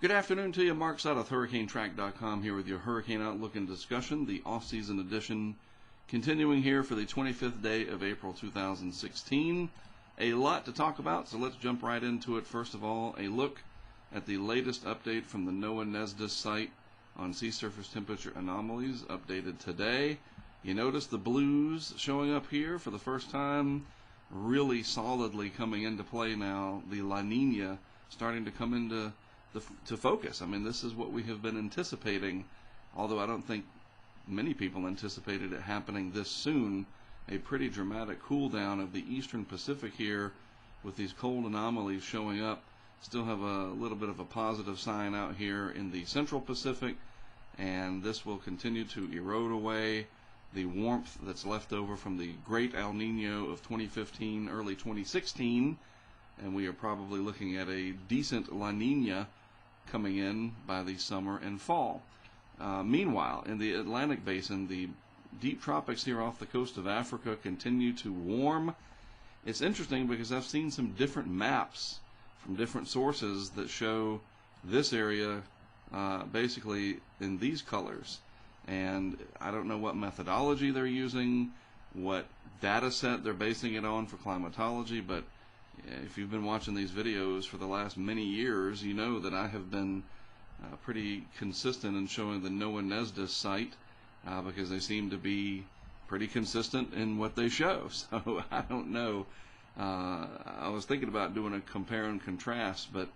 Good afternoon to you. Mark Sudduth, HurricaneTrack.com, here with your Hurricane Outlook and discussion, the off-season edition, continuing here for the 25th day of April 2016. A lot to talk about, so let's jump right into it. First of all, a look at the latest update from the NOAA site on sea surface temperature anomalies, updated today. You notice the blues showing up here for the first time, really solidly coming into play now. The La Niña starting to come into to focus. I mean, this is what we have been anticipating, although I don't think many people anticipated it happening this soon. A pretty dramatic cool down of the eastern Pacific here with these cold anomalies showing up. Still have a little bit of a positive sign out here in the central Pacific, and this will continue to erode away the warmth that's left over from the great El Nino of 2015, early 2016, and we are probably looking at a decent La Niña coming in by the summer and fall. Meanwhile, in the Atlantic Basin, the deep tropics here off the coast of Africa continue to warm. It's interesting because I've seen some different maps from different sources that show this area basically in these colors. And I don't know what methodology they're using, what data set they're basing it on for climatology, but if you've been watching these videos for the last many years, you know that I have been pretty consistent in showing the NOAA site because they seem to be pretty consistent in what they show. So I don't know. I was thinking about doing a compare and contrast, but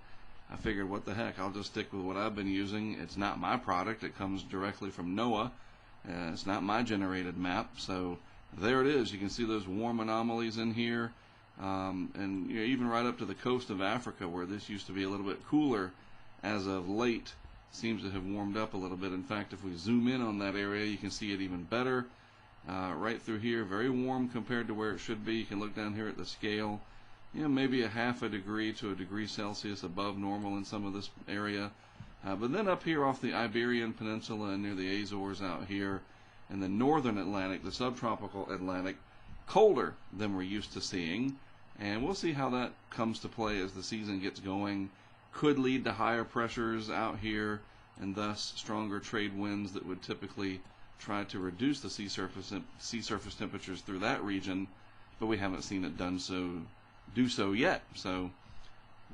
I figured, what the heck, I'll just stick with what I've been using. It's not my product. It comes directly from NOAA. It's not my generated map. So there it is. You can see those warm anomalies in here. And even right up to the coast of Africa, where this used to be a little bit cooler, as of late seems to have warmed up a little bit. In fact, if we zoom in on that area, you can see it even better. Right through here, very warm compared to where it should be. You can look down here at the scale, maybe a half a degree to a degree Celsius above normal in some of this area. But then up here off the Iberian Peninsula and near the Azores out here in the northern Atlantic, the subtropical Atlantic, colder than we're used to seeing. And we'll see how that comes to play as the season gets going. Could lead to higher pressures out here and thus stronger trade winds that would typically try to reduce the sea surface temperatures through that region, but we haven't seen it do so yet, so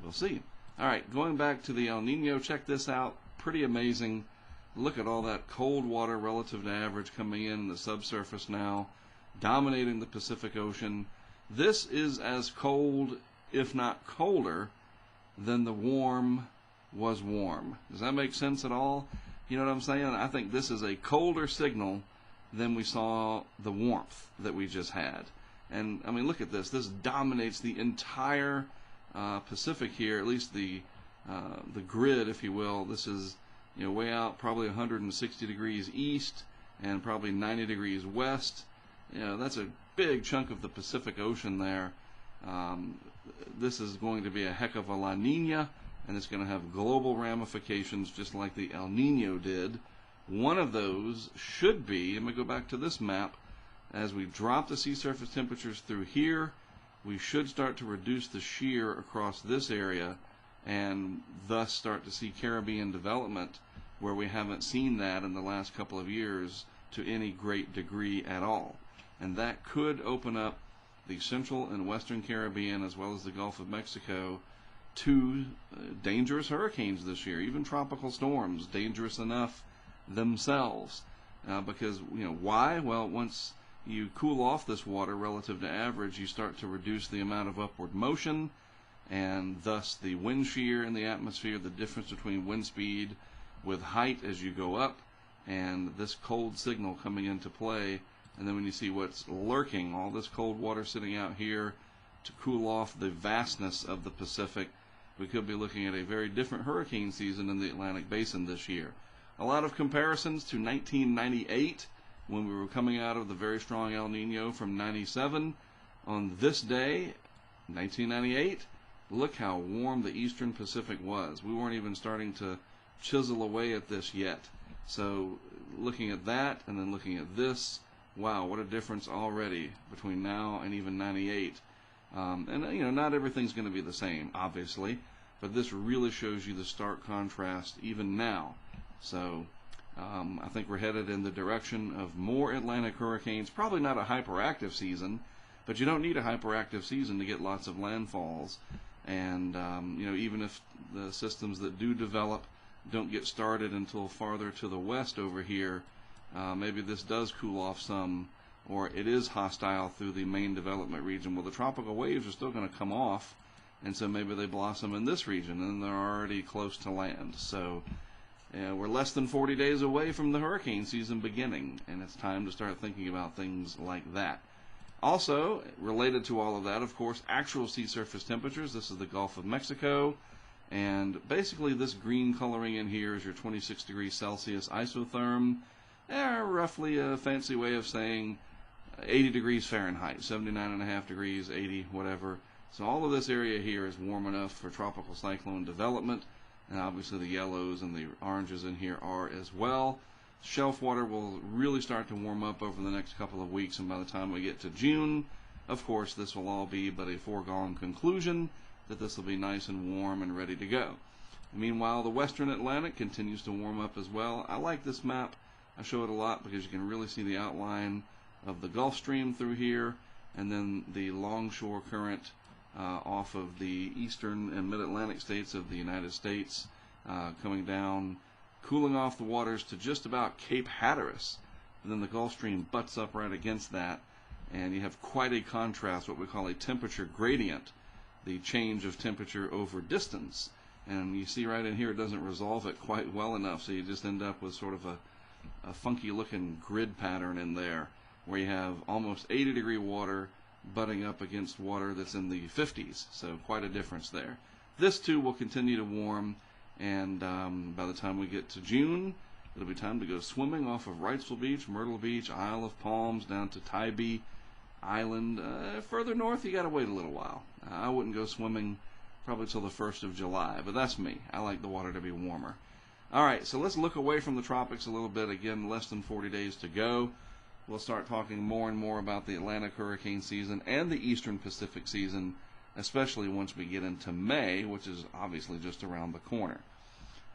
we'll see. All right, going back to the El Nino, check this out. Pretty amazing. Look at all that cold water relative to average coming in the subsurface now, dominating the Pacific Ocean. This is as cold, if not colder, than the warm was warm. Does that make sense at all? You know what I'm saying? I think this is a colder signal than we saw the warmth that we just had. And I mean, look at this. This dominates the entire Pacific here, at least the grid, if you will. This is way out, probably 160 degrees east and probably 90 degrees west. That's a big chunk of the Pacific Ocean there. This is going to be a heck of a La Niña, and it's going to have global ramifications just like the El Nino did. One of those should be, I'm going to go back to this map, as we drop the sea surface temperatures through here, we should start to reduce the shear across this area and thus start to see Caribbean development where we haven't seen that in the last couple of years to any great degree at all. And that could open up the central and western Caribbean as well as the Gulf of Mexico to dangerous hurricanes this year, even tropical storms, dangerous enough themselves. Because, why? Well, once you cool off this water relative to average, you start to reduce the amount of upward motion, and thus the wind shear in the atmosphere, the difference between wind speed with height as you go up, and this cold signal coming into play. And then when you see what's lurking, all this cold water sitting out here to cool off the vastness of the Pacific, we could be looking at a very different hurricane season in the Atlantic Basin this year. A lot of comparisons to 1998, when we were coming out of the very strong El Nino from 97. On this day, 1998, look how warm the eastern Pacific was. We weren't even starting to chisel away at this yet. So looking at that and then looking at this, wow, what a difference already between now and even 98. And not everything's going to be the same, obviously, but this really shows you the stark contrast even now. So I think we're headed in the direction of more Atlantic hurricanes. Probably not a hyperactive season, but you don't need a hyperactive season to get lots of landfalls. And even if the systems that do develop don't get started until farther to the west over here, maybe this does cool off some, or it is hostile through the main development region. Well, the tropical waves are still going to come off, and so maybe they blossom in this region, and they're already close to land. So we're less than 40 days away from the hurricane season beginning, and it's time to start thinking about things like that. Also, related to all of that, of course, actual sea surface temperatures. This is the Gulf of Mexico, and basically this green coloring in here is your 26 degrees Celsius isotherm. Roughly a fancy way of saying 80 degrees Fahrenheit, 79.5 degrees, 80, whatever. So all of this area here is warm enough for tropical cyclone development, and obviously the yellows and the oranges in here are as well. Shelf water will really start to warm up over the next couple of weeks, and by the time we get to June, of course, this will all be but a foregone conclusion that this will be nice and warm and ready to go. Meanwhile, the western Atlantic continues to warm up as well. I like this map. I show it a lot because you can really see the outline of the Gulf Stream through here, and then the longshore current off of the eastern and mid-Atlantic states of the United States coming down, cooling off the waters to just about Cape Hatteras. And then the Gulf Stream butts up right against that, and you have quite a contrast, what we call a temperature gradient, the change of temperature over distance. And you see right in here it doesn't resolve it quite well enough, so you just end up with sort of a funky looking grid pattern in there, where you have almost 80 degree water butting up against water that's in the 50s, so quite a difference there. This too will continue to warm, and by the time we get to June, it'll be time to go swimming off of Wrightsville Beach, Myrtle Beach, Isle of Palms, down to Tybee Island. Further north, you got to wait a little while. I wouldn't go swimming probably till the 1st of July, but that's me. I like the water to be warmer. All right, so let's look away from the tropics a little bit. Again, less than 40 days to go. We'll start talking more and more about the Atlantic hurricane season and the Eastern Pacific season, especially once we get into May, which is obviously just around the corner.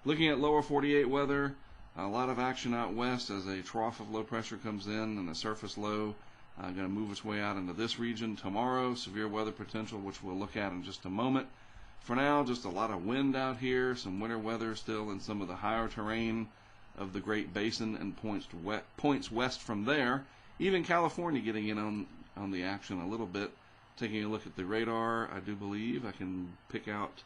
Looking at lower 48 weather, a lot of action out west as a trough of low pressure comes in and a surface low going to move its way out into this region tomorrow. Severe weather potential, which we'll look at in just a moment. For now, just a lot of wind out here, some winter weather still in some of the higher terrain of the Great Basin and points west from there. Even California getting in on the action a little bit. Taking a look at the radar, I do believe I can pick out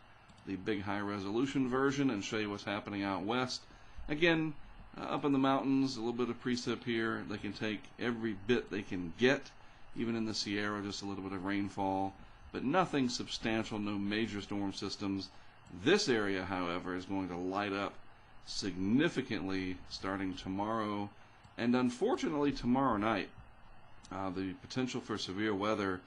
the big high resolution version and show you what's happening out west. Again, up in the mountains, a little bit of precip here. They can take every bit they can get, even in the Sierra, just a little bit of rainfall, but nothing substantial, no major storm systems. This area, however, is going to light up significantly starting tomorrow, and unfortunately tomorrow night. The potential for severe weather,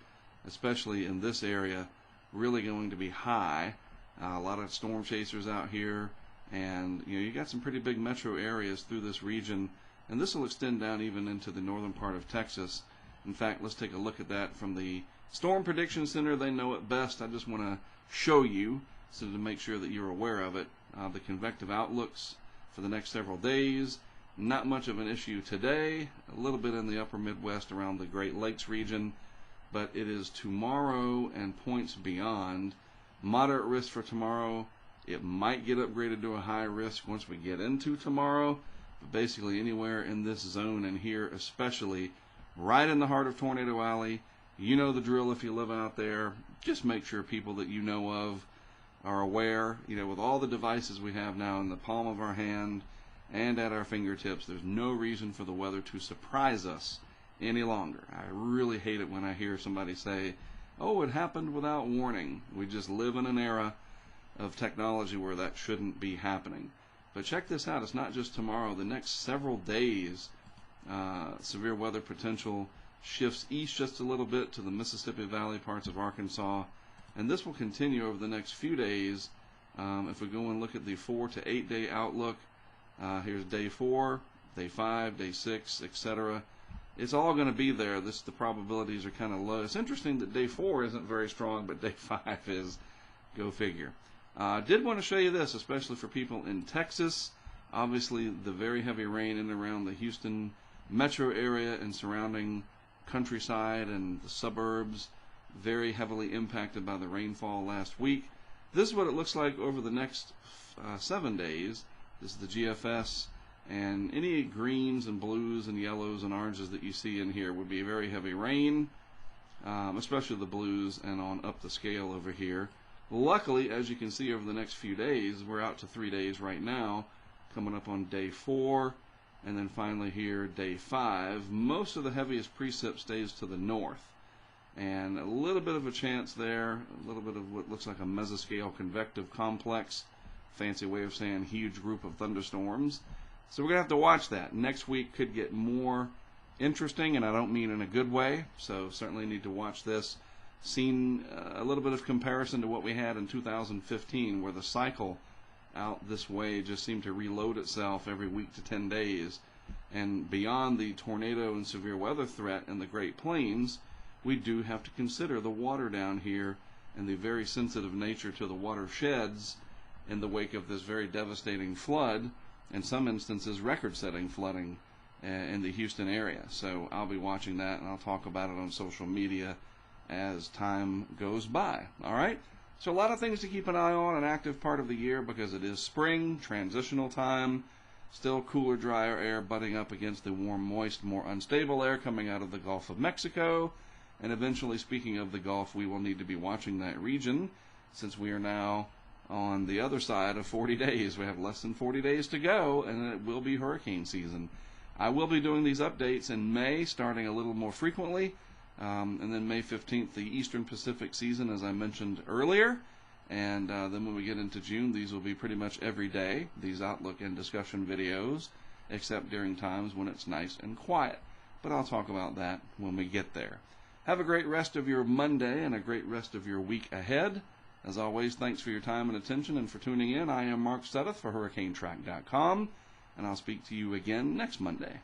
especially in this area, really going to be high. A lot of storm chasers out here, and you got some pretty big metro areas through this region, and this will extend down even into the northern part of Texas. In fact, let's take a look at that from the Storm Prediction Center. They know it best. I just want to show you so to make sure that you're aware of it. The convective outlooks for the next several days. Not much of an issue today. A little bit in the upper Midwest around the Great Lakes region, but it is tomorrow and points beyond. Moderate risk for tomorrow. It might get upgraded to a high risk once we get into tomorrow, but basically anywhere in this zone, and here especially right in the heart of Tornado Alley. You know the drill if you live out there. Just make sure people that you know of are aware. With all the devices we have now in the palm of our hand and at our fingertips, there's no reason for the weather to surprise us any longer. I really hate it when I hear somebody say, oh, it happened without warning. We just live in an era of technology where that shouldn't be happening. But check this out. It's not just tomorrow. The next several days, severe weather potential shifts east just a little bit to the Mississippi Valley, parts of Arkansas, and this will continue over the next few days. If we go and look at the 4 to 8 day outlook, here's day 4, day 5, day 6, etc. It's all going to be there. The probabilities are kind of low. It's interesting that day 4 isn't very strong, but day 5 is. Go figure. Did want to show you this, especially for people in Texas. Obviously, the very heavy rain in and around the Houston metro area and surrounding countryside and the suburbs, very heavily impacted by the rainfall last week. This is what it looks like over the next 7 days. This is the GFS, and any greens and blues and yellows and oranges that you see in here would be very heavy rain, especially the blues and on up the scale over here. Luckily, as you can see over the next few days, we're out to 3 days right now, coming up on day 4, and then finally here, day 5. Most of the heaviest precip stays to the north, and a little bit of a chance there, a little bit of what looks like a mesoscale convective complex, fancy way of saying huge group of thunderstorms. So we're going to have to watch that. Next week could get more interesting, and I don't mean in a good way, so certainly need to watch this. Seen a little bit of comparison to what we had in 2015, where the cycle out this way just seemed to reload itself every week to 10 days. And beyond the tornado and severe weather threat in the Great Plains, we do have to consider the water down here and the very sensitive nature to the watersheds in the wake of this very devastating flood, in some instances record-setting flooding in the Houston area. So I'll be watching that, and I'll talk about it on social media as time goes by. All right? So a lot of things to keep an eye on, an active part of the year, because it is spring, transitional time, still cooler, drier air butting up against the warm, moist, more unstable air coming out of the Gulf of Mexico. And eventually, speaking of the Gulf, we will need to be watching that region, since we are now on the other side of 40 days. We have less than 40 days to go, and it will be hurricane season. I will be doing these updates in May, starting a little more frequently. And then May 15th, the Eastern Pacific season, as I mentioned earlier. And then when we get into June, these will be pretty much every day, these outlook and discussion videos, except during times when it's nice and quiet. But I'll talk about that when we get there. Have a great rest of your Monday and a great rest of your week ahead. As always, thanks for your time and attention and for tuning in. I am Mark Sudduth for HurricaneTrack.com, and I'll speak to you again next Monday.